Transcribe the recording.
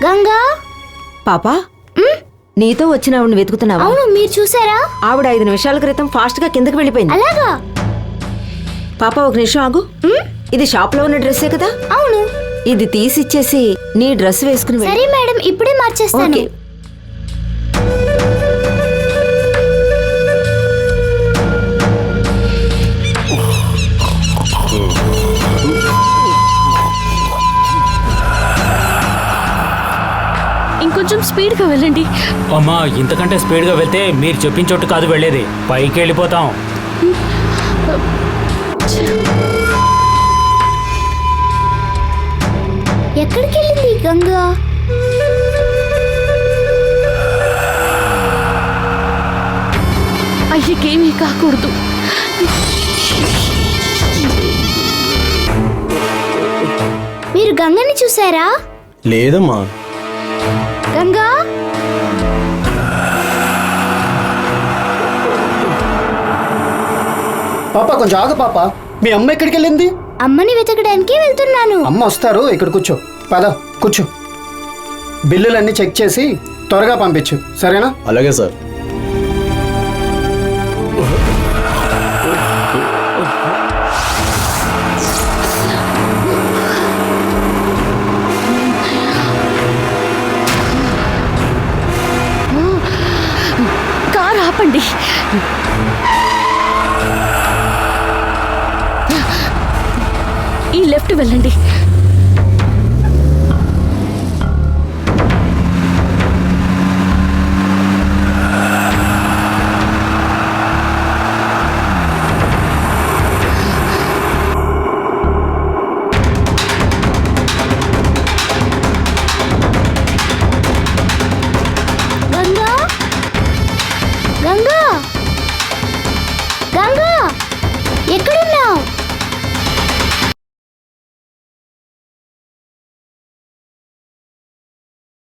గంగా పాపా నీతో వచ్చిన ఆవిడని వెతుకుతున్నావా? అవును, మీరు చూసారా? ఆవిడ 5 నిమిషాల క్రితం ఫాస్ట్ గా కిందకి వెళ్ళిపోయింది. అలాగా? పాపా ఒక నిమిషం ఆగు. ఇది షాప్ లో ఉన్న డ్రెస్సే కదా? అవును. ఇది తీసిచ్చేసి నీ డ్రెస్ వేసుకుని వెళ్ళు. సరే మేడం, ఇప్పుడే మార్చేస్తాను. ఓకే. ఇంకొంచెం స్పీడ్గా వెళ్ళండి. అమ్మా, ఇంతకంటే స్పీడ్గా వెళ్తే మీరు చెప్పిన చోటు కాదు వెళ్ళేది, పైకి వెళ్ళిపోతాం. ఎక్కడికి వెళ్ళింది గంగా? అయ్యకేమీ కాకూడదు. మీరు గంగని చూసారా? లేదమ్మా. గంగా పాప కొంచెం ఆగు పాప. మీ అమ్మ ఎక్కడికి వెళ్ళింది? అమ్మని వెతకడానికి వెళ్తున్నాను. అమ్మ వస్తారు, ఇక్కడ కూర్చో. పద కూర్చో. బిల్లులన్నీ చెక్ చేసి త్వరగా పంపించు, సరేనా? అలాగే సార్. కారు ఆపండి. ఈ లెఫ్ట్ వెళ్ళండి.